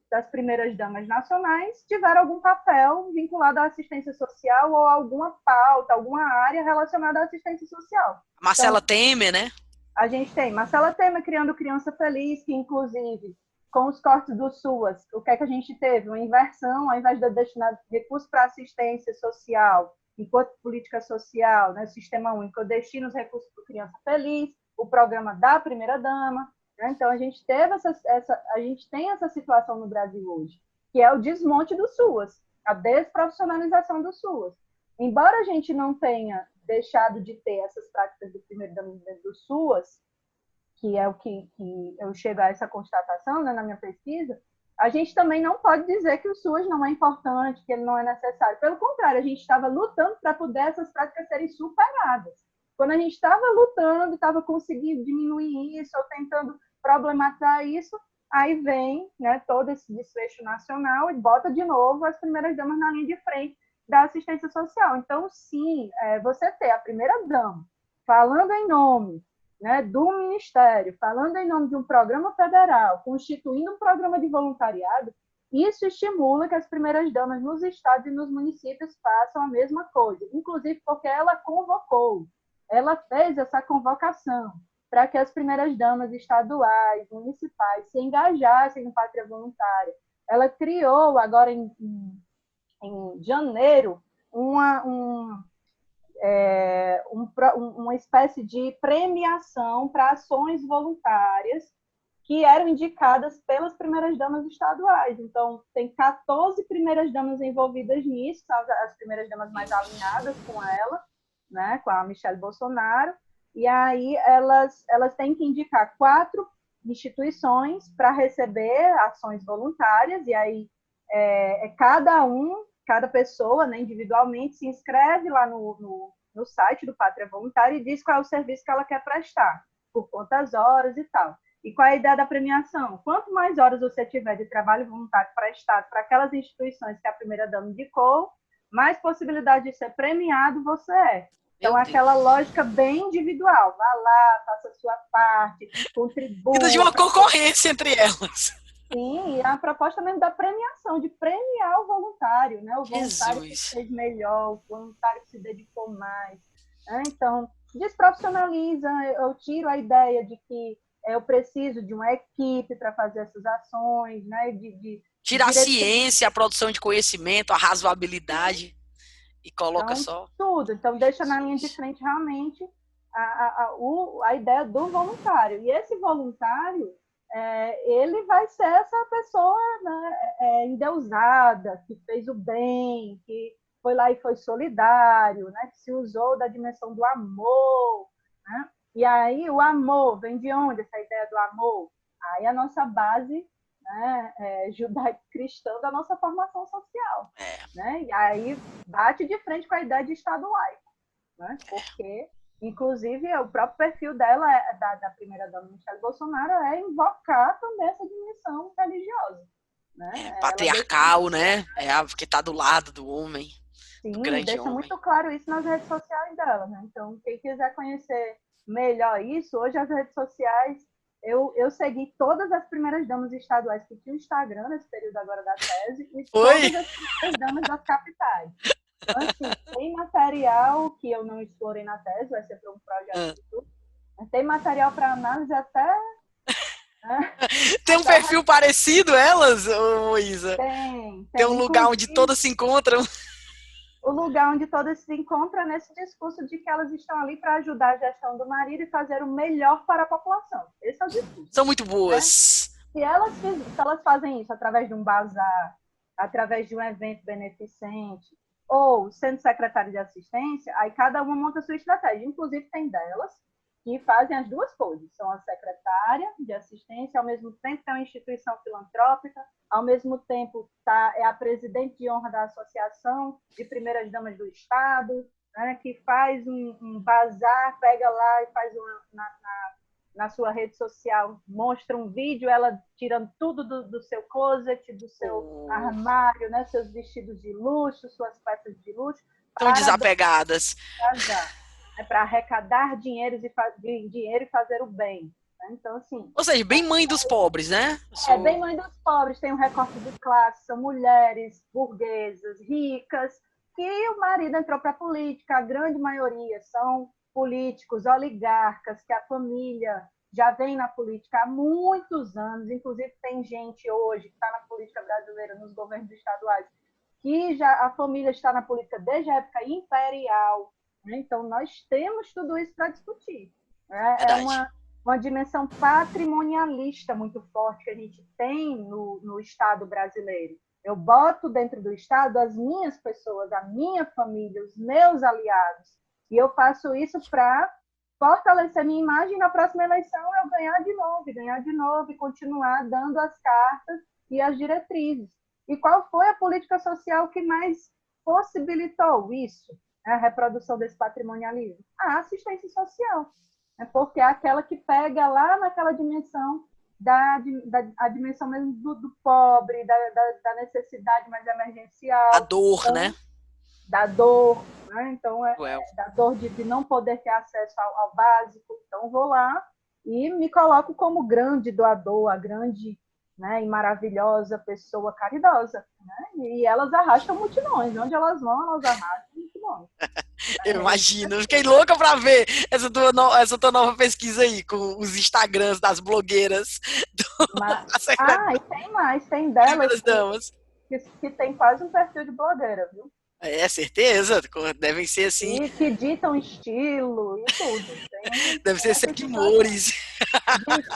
das primeiras-damas nacionais tiveram algum papel vinculado à assistência social ou alguma pauta, alguma área relacionada à assistência social. Marcela Temer, né? A gente tem Marcela Temer criando Criança Feliz, que, inclusive, com os cortes do SUAS, o que é que a gente teve? Uma inversão, ao invés de destinar recursos para assistência social, enquanto política social, né, Sistema Único, eu destino os recursos para Criança Feliz, o programa da primeira-dama. Então, a gente tem essa situação no Brasil hoje, que é o desmonte do SUAS, a desprofissionalização do SUAS. Embora a gente não tenha deixado de ter essas práticas do primeiro-damismo do SUAS, que é o que eu chego a essa constatação, né, na minha pesquisa, a gente também não pode dizer que o SUAS não é importante, que ele não é necessário. Pelo contrário, a gente estava lutando para poder essas práticas serem superadas. Quando a gente estava lutando, estava conseguindo diminuir isso, ou tentando problematizar isso, aí vem, né, todo esse desfecho nacional e bota de novo as primeiras-damas na linha de frente da assistência social. Então, sim, você ter a primeira-dama falando em nome, né, do Ministério, falando em nome de um programa federal, constituindo um programa de voluntariado, isso estimula que as primeiras-damas nos estados e nos municípios façam a mesma coisa, inclusive porque ela convocou, ela fez essa convocação para que as primeiras-damas estaduais, municipais, se engajassem no Pátria Voluntária. Ela criou, agora em janeiro, uma espécie de premiação para ações voluntárias que eram indicadas pelas primeiras-damas estaduais. Então, tem 14 primeiras-damas envolvidas nisso, as primeiras-damas mais alinhadas com ela, né, com a Michelle Bolsonaro, e aí elas têm que indicar 4 instituições para receber ações voluntárias, e aí cada pessoa, né, individualmente, se inscreve lá no site do Pátria Voluntária e diz qual é o serviço que ela quer prestar, por quantas horas e tal. E qual é a ideia da premiação? Quanto mais horas você tiver de trabalho voluntário prestado para aquelas instituições que a primeira-dama indicou, mais possibilidade de ser premiado você é. Então, aquela lógica bem individual. Vá lá, faça a sua parte, contribua. Precisa de uma concorrência entre elas. Sim, e a proposta mesmo da premiação, de premiar o voluntário, né? O voluntário que fez melhor, o voluntário que se dedicou mais. Né? Então, desprofissionaliza, eu tiro a ideia de que eu preciso de uma equipe para fazer essas ações, né? Tira a ciência, a produção de conhecimento, a razoabilidade e coloca então, só... tudo. Então, deixa na linha de frente realmente a ideia do voluntário. E esse voluntário, ele vai ser essa pessoa, né, endeusada, que fez o bem, que foi lá e foi solidário, né, que se usou da dimensão do amor, né? E aí o amor vem de onde, essa ideia do amor? Aí a nossa base, né, judaico-cristã da nossa formação social. Né? E aí bate de frente com a ideia de Estado laico. Né? Porque, inclusive, o próprio perfil dela, da primeira-dama Michelle Bolsonaro, é invocar também essa dimensão religiosa. Né? Patriarcal, né? É a que está do lado do homem. Sim, do grande deixa homem. muito claro isso nas redes sociais dela. Né? Então, quem quiser conhecer melhor isso, hoje as redes sociais, eu segui todas as primeiras-damas estaduais que tinham Instagram nesse período agora da tese e todas as primeiras-damas das capitais. Então, assim, tem material que eu não explorei na tese, vai ser para um projeto futuro. Tem material para análise até... Né? Tem um perfil parecido, elas, Isa? Tem um lugar onde todas se encontram. O lugar onde todas se encontram nesse discurso de que elas estão ali para ajudar a gestão do marido e fazer o melhor para a população. Esse é o discurso. São muito boas. Né? Se elas fazem isso através de um bazar, através de um evento beneficente, ou sendo secretária de assistência, aí cada uma monta a sua estratégia. Inclusive, tem delas que fazem as duas coisas. São a secretária de assistência, ao mesmo tempo que é uma instituição filantrópica, ao mesmo tempo é a presidente de honra da Associação de Primeiras Damas do Estado, né, que faz um bazar, pega lá e faz na sua rede social, mostra um vídeo, ela tirando tudo do seu closet, do seu armário, né, seus vestidos de luxo, suas peças de luxo. Tão desapegadas. Para arrecadar dinheiro e fazer o bem. Né? Então, assim... Ou seja, bem mãe dos pobres, né? Bem mãe dos pobres. Tem um recorte de classe, são mulheres burguesas, ricas, que o marido entrou para a política. A grande maioria são políticos, oligarcas, que a família já vem na política há muitos anos. Inclusive, tem gente hoje que está na política brasileira, nos governos estaduais, que já a família está na política desde a época imperial. Então, nós temos tudo isso para discutir. É uma dimensão patrimonialista muito forte que a gente tem no Estado brasileiro. Eu boto dentro do Estado as minhas pessoas, a minha família, os meus aliados, e eu faço isso para fortalecer minha imagem e na próxima eleição eu ganhar de novo e continuar dando as cartas e as diretrizes. E qual foi a política social que mais possibilitou isso? A reprodução desse patrimonialismo? A assistência social. Porque é aquela que pega lá naquela dimensão, a dimensão mesmo do pobre, da necessidade mais emergencial. A dor, então, né? Da dor. Né? Então, da dor de não poder ter acesso ao básico. Então, vou lá e me coloco como grande doador, a grande, né, e maravilhosa pessoa caridosa. Né? E elas arrastam multidões. Onde elas vão, elas arrastam multidões. Eu imagino, eu fiquei louca pra ver essa tua nova pesquisa aí, com os Instagrams das blogueiras. E tem mais, tem delas que tem quase um perfil de blogueira, viu? É, certeza. Devem ser assim. E que ditam estilo e tudo. Deve ser seguidores.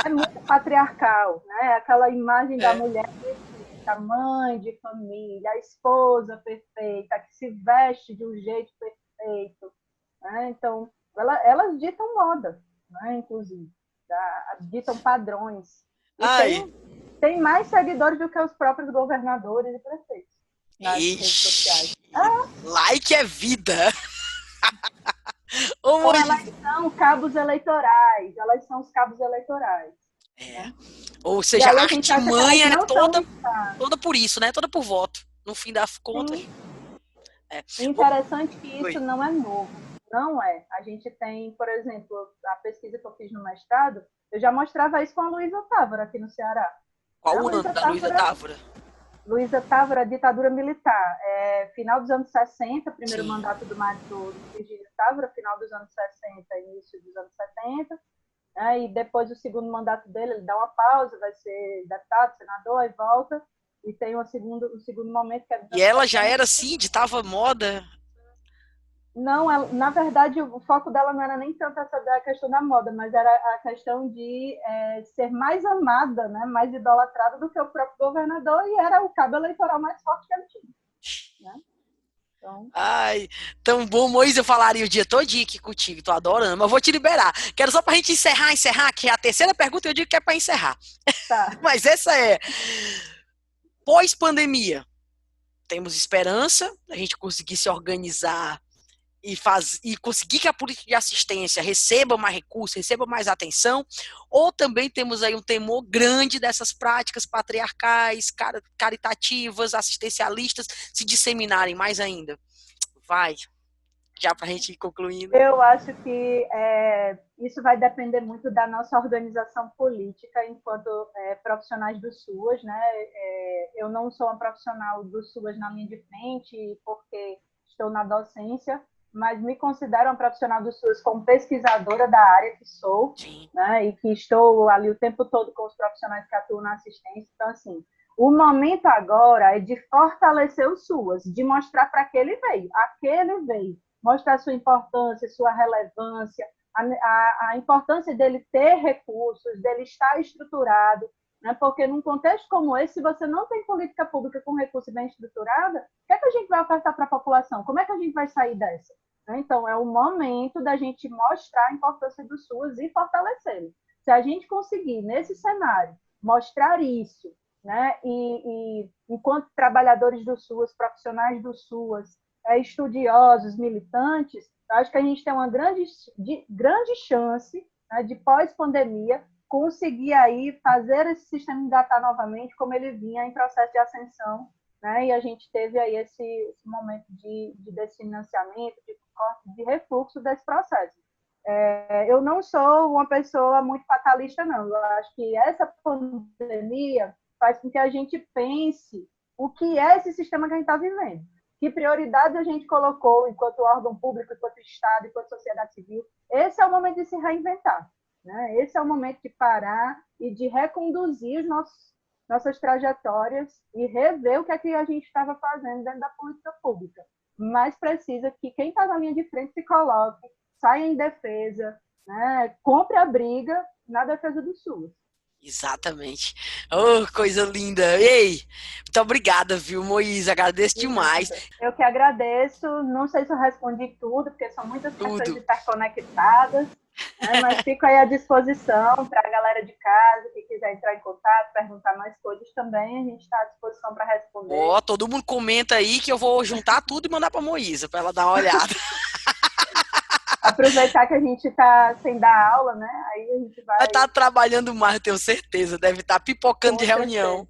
É muito patriarcal, né? Aquela imagem da mulher perfeita, mãe de família, a esposa perfeita, que se veste de um jeito perfeito. Né? Então, elas ditam moda, né? Inclusive, ditam padrões. E tem mais seguidores do que os próprios governadores e prefeitos nas redes sociais. Like é vida. Então, elas são cabos eleitorais, elas são os cabos eleitorais. Né? Ou seja, a artimanha é toda por isso, né? Toda por voto, no fim das contas. Interessante que isso não é novo. Não é. A gente tem, por exemplo, a pesquisa que eu fiz no mestrado, eu já mostrava isso com a Luísa Távora aqui no Ceará. Qual o ano da Luísa Távora? Luísa Távora, ditadura militar. Final dos anos 60, primeiro mandato do Virgílio Távora, final dos anos 60, início dos anos 70. E depois do segundo mandato dele, ele dá uma pausa, vai ser deputado, senador, aí volta. E tem um segundo momento que é... E ela já era assim, ditava moda? Não, na verdade, o foco dela não era nem tanto essa questão da moda, mas era a questão de ser mais amada, né, mais idolatrada do que o próprio governador, e era o cabo eleitoral mais forte que ele tinha. Né? Então... Ai, tão bom, Moisés, eu falaria o dia todinho aqui contigo, tô adorando, mas vou te liberar. Quero só pra gente encerrar, que é a terceira pergunta, eu digo que é pra encerrar. Tá. Mas essa é, pós-pandemia, temos esperança da gente conseguir se organizar e conseguir que a política de assistência receba mais recursos, receba mais atenção, ou também temos aí um temor grande dessas práticas patriarcais, caritativas, assistencialistas se disseminarem mais ainda? Vai, já para a gente ir concluindo. Eu acho que isso vai depender muito da nossa organização política enquanto profissionais do SUAS, né? Eu não sou uma profissional do SUAS na linha de frente, porque estou na docência, mas me considero uma profissional do SUS como pesquisadora da área que sou, né, e que estou ali o tempo todo com os profissionais que atuam na assistência. Então, assim, o momento agora é de fortalecer o SUAS, de mostrar para que ele veio, mostrar sua importância, sua relevância, a importância dele ter recursos, dele estar estruturado, né, porque num contexto como esse, se você não tem política pública com recurso bem estruturada, o que é que a gente vai ofertar para a população? Como é que a gente vai sair dessa? Então, é o momento da gente mostrar a importância do SUAS e fortalecê-lo. Se a gente conseguir, nesse cenário, mostrar isso, né, e enquanto trabalhadores do SUAS, profissionais do SUAS, estudiosos, militantes, eu acho que a gente tem uma grande chance, né, de pós-pandemia conseguir aí fazer esse sistema engatar novamente como ele vinha em processo de ascensão, né, e a gente teve aí esse momento de desfinanciamento, de refluxo desse processo. Eu não sou uma pessoa muito fatalista, não. Eu acho que essa pandemia faz com que a gente pense o que é esse sistema que a gente está vivendo. Que prioridades a gente colocou enquanto órgão público, enquanto Estado, enquanto sociedade civil. Esse é o momento de se reinventar. Né? Esse é o momento de parar e de reconduzir nossas trajetórias e rever o que é que a gente estava fazendo dentro da política pública. Mas precisa que quem está na linha de frente se coloque, saia em defesa, né? Compre a briga na defesa do SUS. Exatamente. Oh, coisa linda. Ei, muito obrigada, viu, Moisés? Agradeço demais. Eu que agradeço. Não sei se eu respondi tudo, porque são muitas questões interconectadas, né? Mas fico aí à disposição para a galera de casa que quiser entrar em contato, perguntar mais coisas também. A gente está à disposição para responder. Todo mundo comenta aí que eu vou juntar tudo e mandar para a Moisés, para ela dar uma olhada. Aproveitar que a gente está sem dar aula, né? Aí a gente vai estar trabalhando mais, eu tenho certeza. Deve estar pipocando de reunião.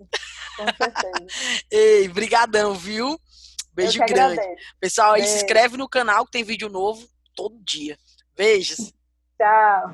Com certeza. Ei, brigadão, viu? Beijo grande. Pessoal, aí se inscreve no canal que tem vídeo novo todo dia. Beijos. Tchau.